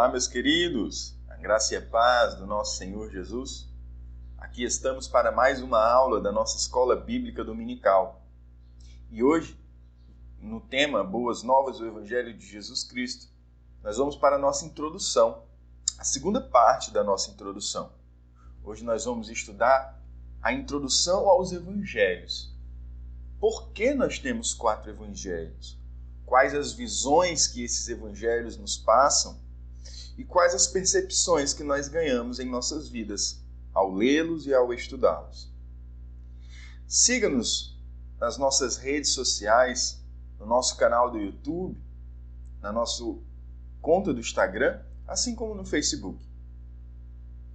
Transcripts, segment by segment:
Olá, meus queridos, a graça e a paz do nosso Senhor Jesus. Aqui estamos para mais uma aula da nossa Escola Bíblica Dominical. E hoje, no tema Boas Novas do Evangelho de Jesus Cristo, nós vamos para a nossa introdução, a segunda parte da nossa introdução. Hoje nós vamos estudar a introdução aos Evangelhos. Por que nós temos 4 Evangelhos? Quais as visões que esses Evangelhos nos passam? E quais as percepções que nós ganhamos em nossas vidas ao lê-los e ao estudá-los. Siga-nos nas nossas redes sociais, no nosso canal do YouTube, na nossa conta do Instagram, assim como no Facebook.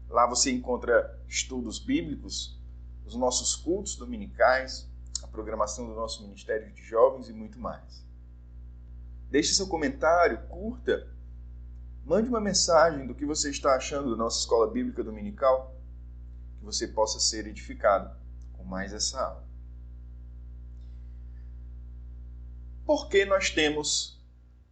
Lá você encontra estudos bíblicos, os nossos cultos dominicais, a programação do nosso Ministério de Jovens e muito mais. Deixe seu comentário, curta. Mande uma mensagem do que você está achando da nossa Escola Bíblica Dominical, que você possa ser edificado com mais essa aula. Por que nós temos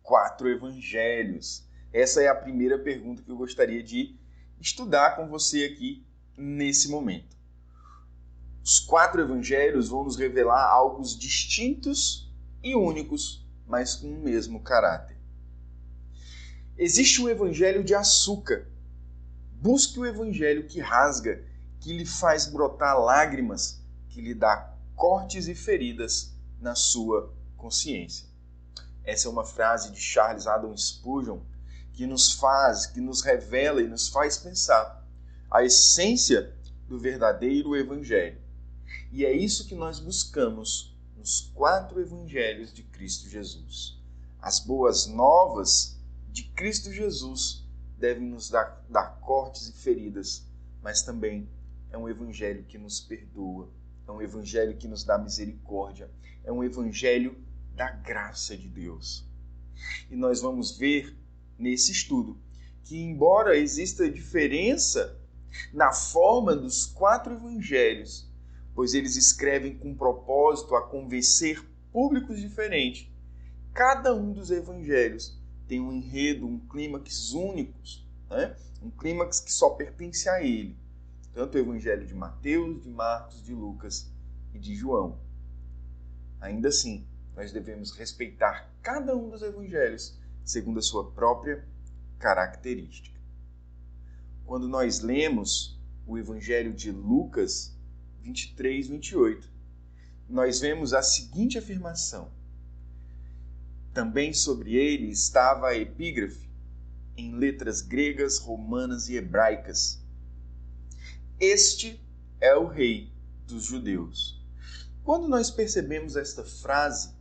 4 evangelhos? Essa é a primeira pergunta que eu gostaria de estudar com você aqui nesse momento. Os 4 evangelhos vão nos revelar algo distintos e únicos, mas com o mesmo caráter. Existe um evangelho de açúcar. Busque o evangelho que rasga, que lhe faz brotar lágrimas, que lhe dá cortes e feridas na sua consciência. Essa é uma frase de Charles Haddon Spurgeon que nos revela e nos faz pensar a essência do verdadeiro evangelho. E é isso que nós buscamos nos 4 evangelhos de Cristo Jesus. As boas novas de Cristo Jesus devem nos dar cortes e feridas, mas também é um evangelho que nos perdoa, é um evangelho que nos dá misericórdia, é um evangelho da graça de Deus. E nós vamos ver nesse estudo que, embora exista diferença na forma dos 4 evangelhos, pois eles escrevem com propósito a convencer públicos diferentes, cada um dos evangelhos tem um enredo, um clímax únicos, né? Um clímax que só pertence a ele. Tanto o evangelho de Mateus, de Marcos, de Lucas e de João. Ainda assim, nós devemos respeitar cada um dos evangelhos segundo a sua própria característica. Quando nós lemos o evangelho de Lucas 23, 28, nós vemos a seguinte afirmação. Também sobre ele estava a epígrafe, em letras gregas, romanas e hebraicas. Este é o rei dos judeus. Quando nós percebemos esta frase,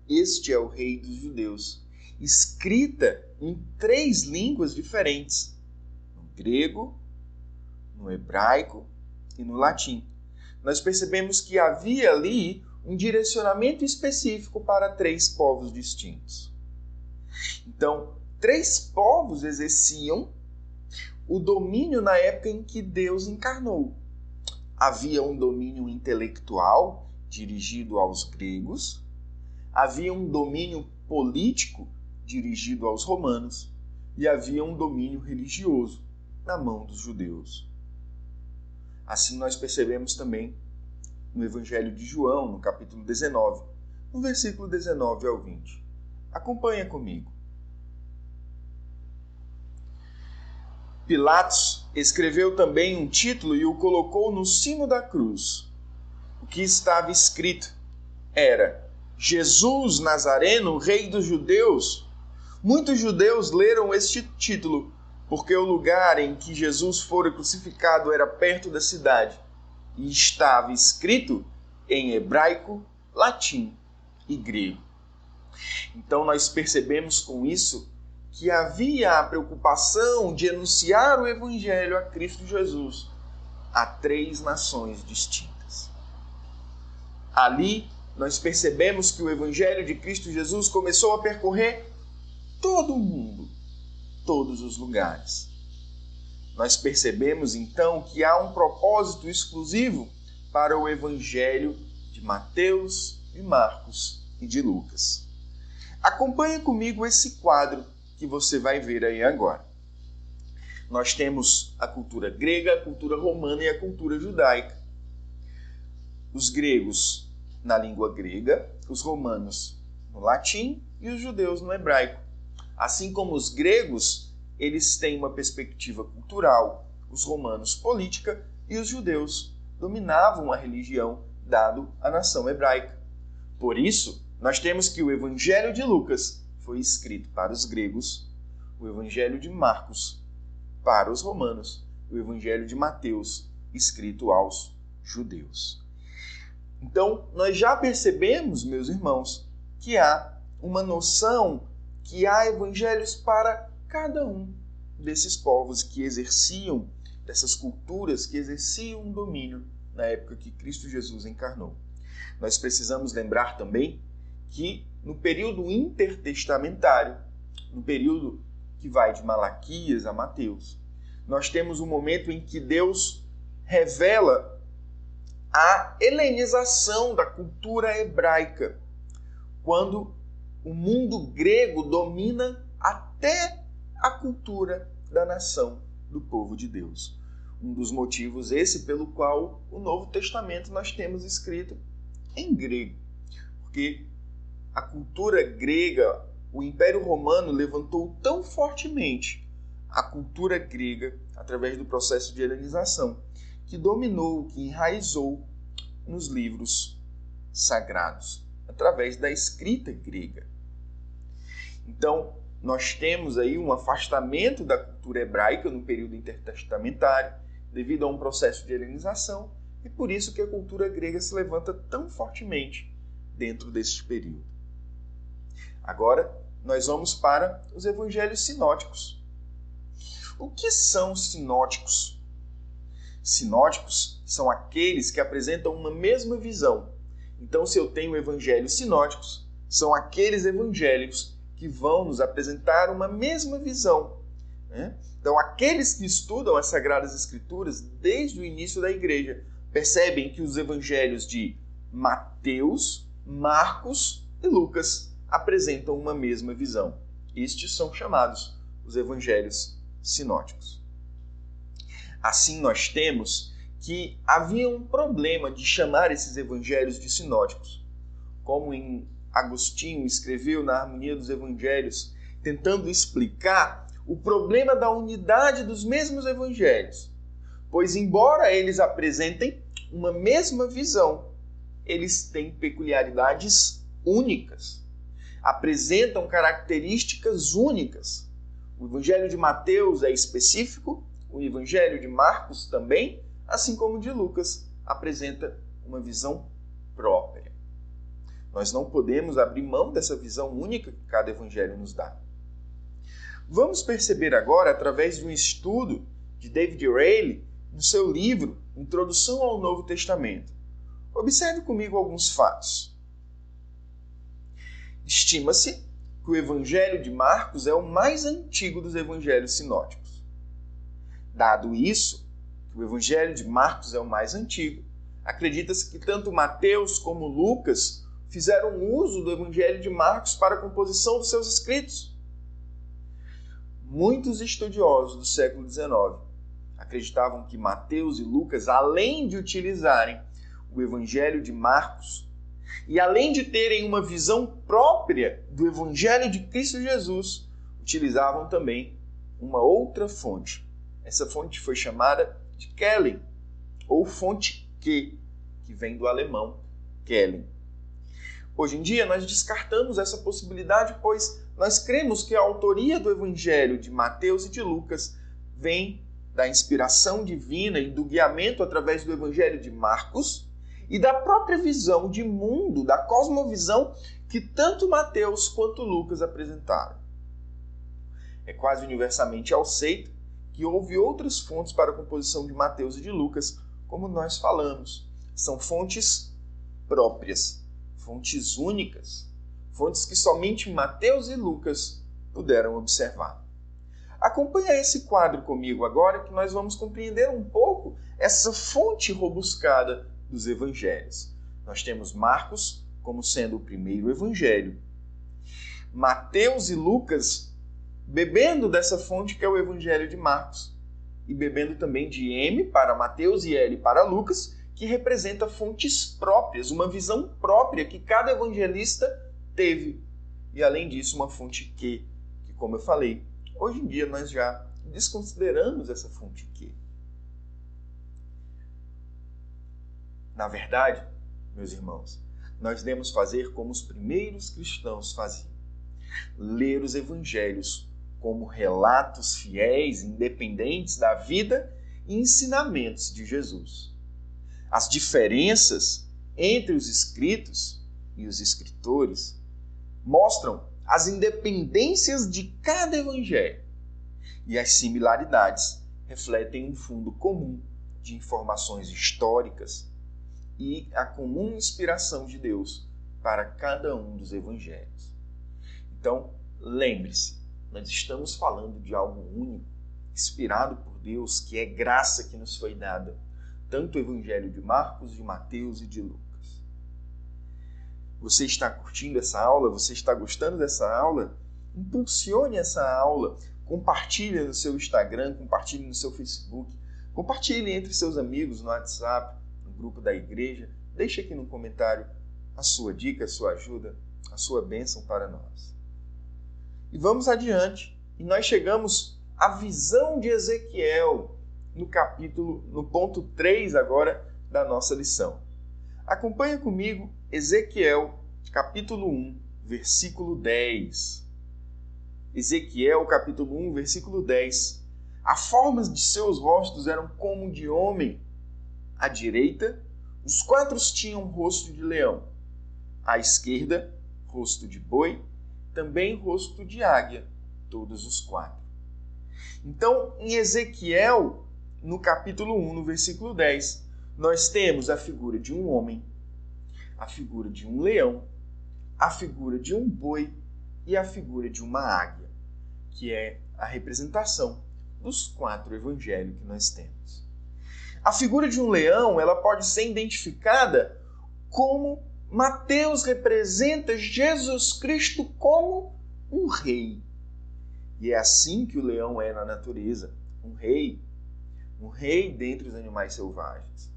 este é o rei dos judeus, escrita em 3 línguas diferentes, no grego, no hebraico e no latim, nós percebemos que havia ali um direcionamento específico para 3 povos distintos. Então, 3 povos exerciam o domínio na época em que Deus encarnou. Havia um domínio intelectual dirigido aos gregos, havia um domínio político dirigido aos romanos e havia um domínio religioso na mão dos judeus. Assim nós percebemos também no Evangelho de João, no capítulo 19, no versículo 19 ao 20. Acompanha comigo. Pilatos escreveu também um título e o colocou no cimo da cruz. O que estava escrito era: Jesus Nazareno, Rei dos Judeus. Muitos judeus leram este título, porque o lugar em que Jesus fora crucificado era perto da cidade. E estava escrito em hebraico, latim e grego. Então nós percebemos com isso que havia a preocupação de anunciar o Evangelho a Cristo Jesus a 3 nações distintas. Ali nós percebemos que o Evangelho de Cristo Jesus começou a percorrer todo o mundo, todos os lugares. Nós percebemos então que há um propósito exclusivo para o Evangelho de Mateus, de Marcos e de Lucas. Acompanhe comigo esse quadro que você vai ver aí agora. nós temos a cultura grega, a cultura romana e a cultura judaica. Os gregos na língua grega, os romanos no latim e os judeus no hebraico. Assim como os gregos, eles têm uma perspectiva cultural, os romanos política e os judeus dominavam a religião dado à nação hebraica. Por isso, nós temos que o Evangelho de Lucas foi escrito para os gregos, o Evangelho de Marcos para os romanos, o Evangelho de Mateus escrito aos judeus. Então, nós já percebemos, meus irmãos, que há uma noção, que há evangelhos para cada um desses povos que exerciam, dessas culturas que exerciam um domínio na época que Cristo Jesus encarnou. Nós precisamos lembrar também que no período intertestamentário, no período que vai de Malaquias a Mateus, nós temos um momento em que Deus revela a helenização da cultura hebraica, quando o mundo grego domina até a cultura da nação do povo de Deus. Um dos motivos esse pelo qual o Novo Testamento nós temos escrito em grego, porque a cultura grega, o Império Romano levantou tão fortemente a cultura grega através do processo de helenização, que dominou, que enraizou nos livros sagrados, através da escrita grega. Então, nós temos aí um afastamento da cultura hebraica no período intertestamentário, devido a um processo de helenização, e por isso que a cultura grega se levanta tão fortemente dentro desse período. Agora, nós vamos para os evangelhos sinóticos. O que são sinóticos? Sinóticos são aqueles que apresentam uma mesma visão. Então, se eu tenho evangelhos sinóticos, são aqueles evangelhos que vão nos apresentar uma mesma visão, né? Então, aqueles que estudam as Sagradas Escrituras desde o início da igreja percebem que os evangelhos de Mateus, Marcos e Lucas apresentam uma mesma visão. Estes são chamados os evangelhos sinóticos. Assim, nós temos que havia um problema de chamar esses evangelhos de sinóticos. Como em Agostinho escreveu na Harmonia dos Evangelhos, tentando explicar o problema da unidade dos mesmos evangelhos. Pois, embora eles apresentem uma mesma visão, eles têm peculiaridades únicas, apresentam características únicas. O Evangelho de Mateus é específico, o Evangelho de Marcos também, assim como o de Lucas, apresenta uma visão própria. Nós não podemos abrir mão dessa visão única que cada evangelho nos dá. Vamos perceber agora, através de um estudo de David Rayleigh, no seu livro Introdução ao Novo Testamento. Observe comigo alguns fatos. Estima-se que o Evangelho de Marcos é o mais antigo dos evangelhos sinóticos. Dado isso, que o Evangelho de Marcos é o mais antigo, acredita-se que tanto Mateus como Lucas fizeram uso do Evangelho de Marcos para a composição dos seus escritos. Muitos estudiosos do século XIX acreditavam que Mateus e Lucas, além de utilizarem o Evangelho de Marcos e além de terem uma visão própria do Evangelho de Cristo Jesus, utilizavam também uma outra fonte. Essa fonte foi chamada de Quellen, ou fonte que vem do alemão Quellen. Hoje em dia, nós descartamos essa possibilidade, pois nós cremos que a autoria do Evangelho de Mateus e de Lucas vem da inspiração divina e do guiamento através do Evangelho de Marcos e da própria visão de mundo, da cosmovisão que tanto Mateus quanto Lucas apresentaram. É quase universalmente aceito que houve outras fontes para a composição de Mateus e de Lucas, como nós falamos. São fontes próprias, fontes únicas, fontes que somente Mateus e Lucas puderam observar. Acompanhe esse quadro comigo agora, que nós vamos compreender um pouco essa fonte robuscada dos evangelhos. Nós temos Marcos como sendo o primeiro evangelho, Mateus e Lucas bebendo dessa fonte que é o Evangelho de Marcos, e bebendo também de M para Mateus e L para Lucas, que representa fontes próprias, uma visão própria que cada evangelista teve. E além disso, uma fonte Q, que como eu falei, hoje em dia nós já desconsideramos essa fonte Q. Na verdade, meus irmãos, nós devemos fazer como os primeiros cristãos faziam. Ler os evangelhos como relatos fiéis, independentes da vida e ensinamentos de Jesus. As diferenças entre os escritos e os escritores mostram as independências de cada evangelho e as similaridades refletem um fundo comum de informações históricas e a comum inspiração de Deus para cada um dos evangelhos. Então, lembre-se, nós estamos falando de algo único, inspirado por Deus, que é graça que nos foi dada, tanto o evangelho de Marcos, de Mateus e de Lucas. Você está curtindo essa aula? Você está gostando dessa aula? Impulsione essa aula, compartilhe no seu Instagram, compartilhe no seu Facebook, compartilhe entre seus amigos no WhatsApp, no grupo da igreja. Deixe aqui no comentário a sua dica, a sua ajuda, a sua bênção para nós. E vamos adiante. E nós chegamos à visão de Ezequiel, no ponto 3 agora da nossa lição. Acompanha comigo Ezequiel, capítulo 1, versículo 10. Ezequiel, capítulo 1, versículo 10. A forma de seus rostos eram como de homem. À direita, os 4 tinham rosto de leão. À esquerda, rosto de boi, também rosto de águia, todos os 4. Então, em Ezequiel, no capítulo 1, no versículo 10, nós temos a figura de um homem, a figura de um leão, a figura de um boi e a figura de uma águia, que é a representação dos 4 evangelhos que nós temos. A figura de um leão, ela pode ser identificada como Mateus representa Jesus Cristo como um rei. E é assim que o leão é na natureza, um rei dentre os animais selvagens.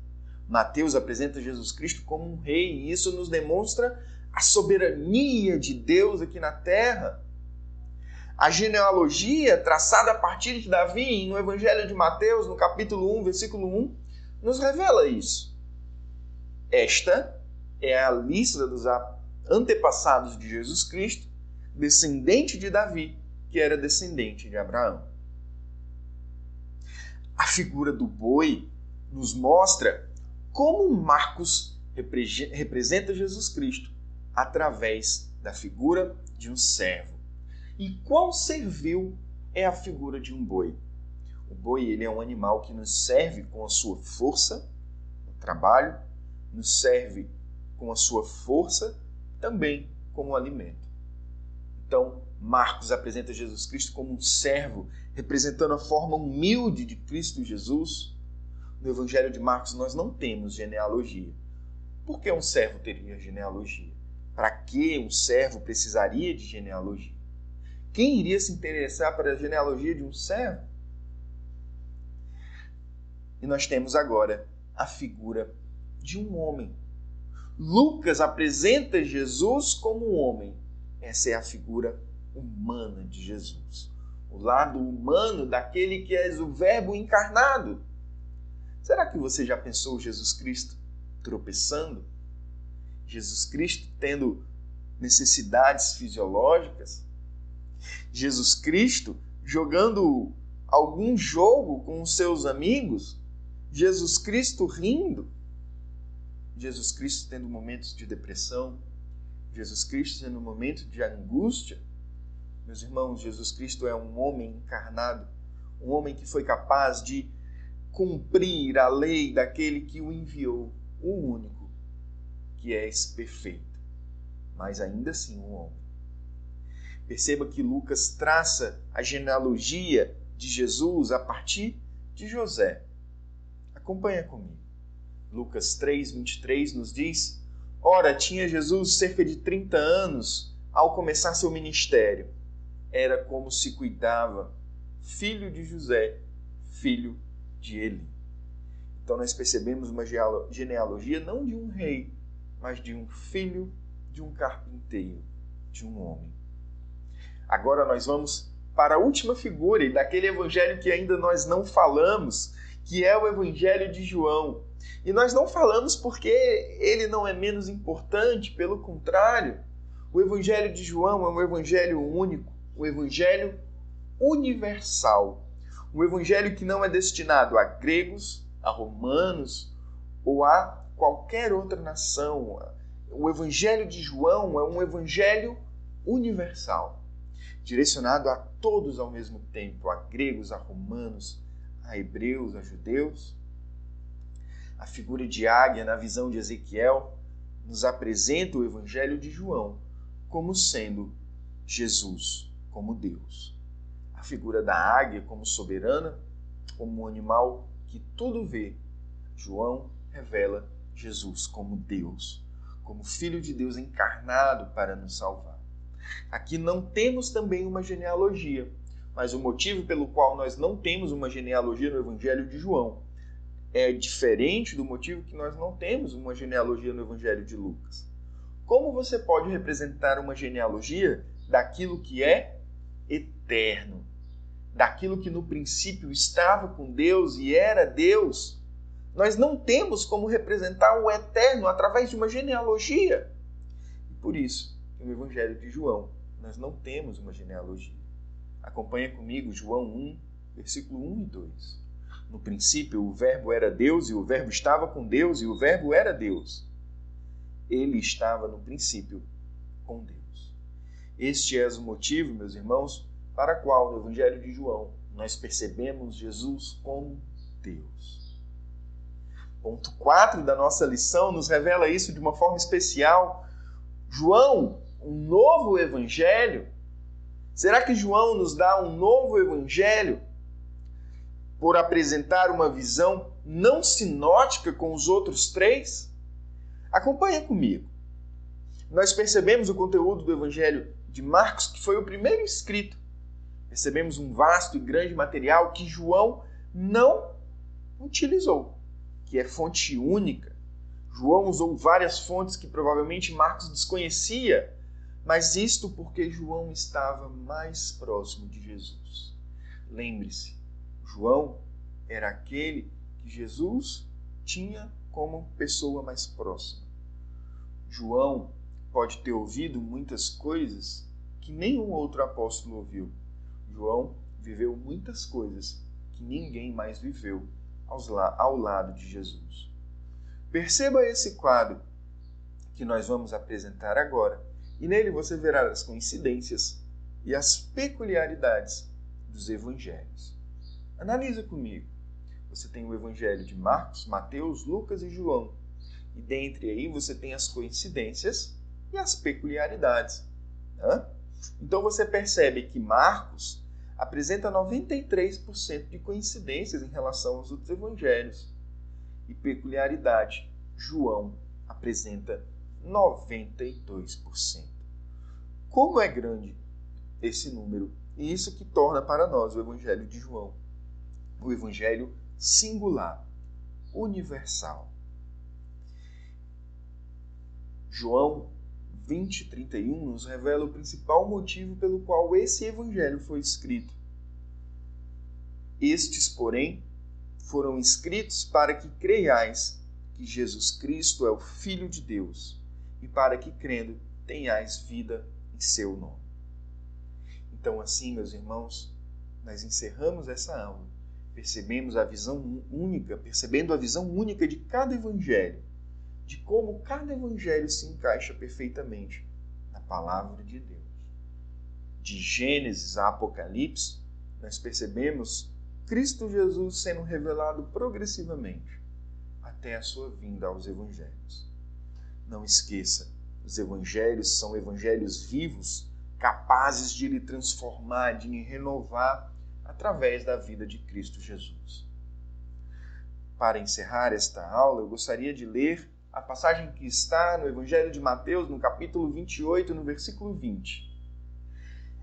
Mateus apresenta Jesus Cristo como um rei, e isso nos demonstra a soberania de Deus aqui na terra. A genealogia traçada a partir de Davi no Evangelho de Mateus, no capítulo 1, versículo 1, nos revela isso. Esta é a lista dos antepassados de Jesus Cristo, descendente de Davi, que era descendente de Abraão. A figura do boi nos mostra como Marcos representa Jesus Cristo através da figura de um servo. E quão servil é a figura de um boi? O boi, ele é um animal que nos serve com a sua força no trabalho, nos serve com a sua força também como alimento. Então, Marcos apresenta Jesus Cristo como um servo, representando a forma humilde de Cristo Jesus. No Evangelho de Marcos nós não temos genealogia. Por que um servo teria genealogia? Para que um servo precisaria de genealogia? Quem iria se interessar para a genealogia de um servo? E nós temos agora a figura de um homem. Lucas apresenta Jesus como um homem. Essa é a figura humana de Jesus. O lado humano daquele que é o Verbo encarnado. Será que você já pensou Jesus Cristo tropeçando? Jesus Cristo tendo necessidades fisiológicas? Jesus Cristo jogando algum jogo com os seus amigos? Jesus Cristo rindo? Jesus Cristo tendo momentos de depressão? Jesus Cristo tendo momentos de angústia? Meus irmãos, Jesus Cristo é um homem encarnado, um homem que foi capaz de cumprir a lei daquele que o enviou, o único, que é esse perfeito, mas ainda assim um homem. Perceba que Lucas traça a genealogia de Jesus a partir de José. Acompanha comigo. Lucas 3, 23 nos diz: Ora, tinha Jesus cerca de 30 anos ao começar seu ministério. Era como se cuidava, filho de José, filho de Eli. Então nós percebemos uma genealogia não de um rei, mas de um filho de um carpinteiro, de um homem. Agora nós vamos para a última figura e daquele evangelho que ainda nós não falamos, que é o evangelho de João. E nós não falamos porque ele não é menos importante, pelo contrário, o evangelho de João é um evangelho único, um evangelho universal, um evangelho que não é destinado a gregos, a romanos ou a qualquer outra nação. O evangelho de João é um evangelho universal, direcionado a todos ao mesmo tempo, a gregos, a romanos, a hebreus, a judeus. A figura de águia na visão de Ezequiel nos apresenta o evangelho de João como sendo Jesus, como Deus. A figura da águia como soberana, como um animal que tudo vê. João revela Jesus como Deus, como Filho de Deus encarnado para nos salvar. Aqui não temos também uma genealogia, mas o motivo pelo qual nós não temos uma genealogia no Evangelho de João é diferente do motivo que nós não temos uma genealogia no Evangelho de Lucas. Como você pode representar uma genealogia daquilo que é eterno, daquilo que no princípio estava com Deus e era Deus? Nós não temos como representar o eterno através de uma genealogia. E por isso, no Evangelho de João, nós não temos uma genealogia. Acompanha comigo João 1, versículo 1 e 2. No princípio, o Verbo era Deus, e o Verbo estava com Deus, e o Verbo era Deus. Ele estava no princípio com Deus. Este é o motivo, meus irmãos, para o qual no Evangelho de João nós percebemos Jesus como Deus. Ponto 4 da nossa lição nos revela isso de uma forma especial. João, um novo evangelho. Será que João nos dá um novo evangelho por apresentar uma visão não sinótica com os outros três? Acompanha comigo. Nós percebemos o conteúdo do evangelho de Marcos, que foi o primeiro escrito. Percebemos um vasto e grande material que João não utilizou, que é fonte única. João usou várias fontes que provavelmente Marcos desconhecia, mas isto porque João estava mais próximo de Jesus. Lembre-se, João era aquele que Jesus tinha como pessoa mais próxima. João pode ter ouvido muitas coisas que nenhum outro apóstolo ouviu. João viveu muitas coisas que ninguém mais viveu ao lado de Jesus. Perceba esse quadro que nós vamos apresentar agora, e nele você verá as coincidências e as peculiaridades dos evangelhos. Analisa comigo. Você tem o evangelho de Marcos, Mateus, Lucas e João. E dentre aí você tem as coincidências e as peculiaridades. Então você percebe que Marcos apresenta 93% de coincidências em relação aos outros evangelhos. E peculiaridade, João apresenta 92%. Como é grande esse número? E isso que torna para nós o evangelho de João o evangelho singular, universal. João 20:31 nos revela o principal motivo pelo qual esse evangelho foi escrito. Estes, porém, foram escritos para que creiais que Jesus Cristo é o Filho de Deus e para que, crendo, tenhais vida em seu nome. Então, assim, meus irmãos, nós encerramos essa aula. Percebendo a visão única de cada evangelho, de como cada evangelho se encaixa perfeitamente na palavra de Deus. De Gênesis a Apocalipse, nós percebemos Cristo Jesus sendo revelado progressivamente até a sua vinda aos evangelhos. Não esqueça, os evangelhos são evangelhos vivos, capazes de lhe transformar, de lhe renovar através da vida de Cristo Jesus. Para encerrar esta aula, eu gostaria de ler a passagem que está no Evangelho de Mateus, no capítulo 28, no versículo 20.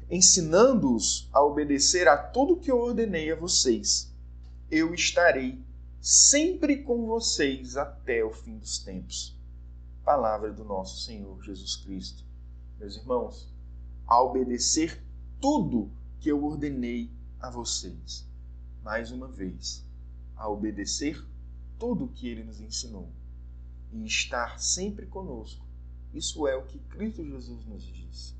Ensinando-os a obedecer a tudo que eu ordenei a vocês. eu estarei sempre com vocês até o fim dos tempos. Palavra do nosso Senhor Jesus Cristo. Meus irmãos, a obedecer tudo que eu ordenei a vocês, mais uma vez, a obedecer tudo que Ele nos ensinou e estar sempre conosco. Isso é o que Cristo Jesus nos diz.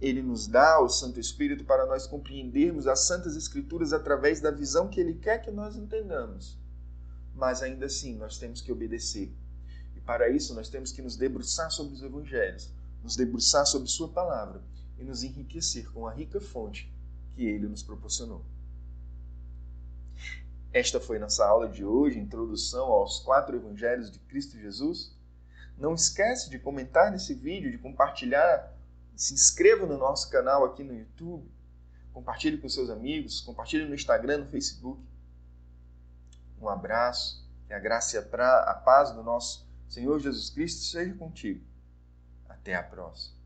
Ele nos dá o Santo Espírito para nós compreendermos as Santas Escrituras através da visão que Ele quer que nós entendamos. Mas ainda assim, nós temos que obedecer. E para isso, nós temos que nos debruçar sobre os Evangelhos, nos debruçar sobre Sua Palavra e nos enriquecer com a rica fonte que Ele nos proporcionou. Esta foi nossa aula de hoje, introdução aos 4 Evangelhos de Cristo Jesus. Não esquece de comentar nesse vídeo, de compartilhar, se inscreva no nosso canal aqui no YouTube, compartilhe com seus amigos, compartilhe no Instagram, no Facebook. Um abraço, que a graça e a paz do nosso Senhor Jesus Cristo seja contigo. Até a próxima.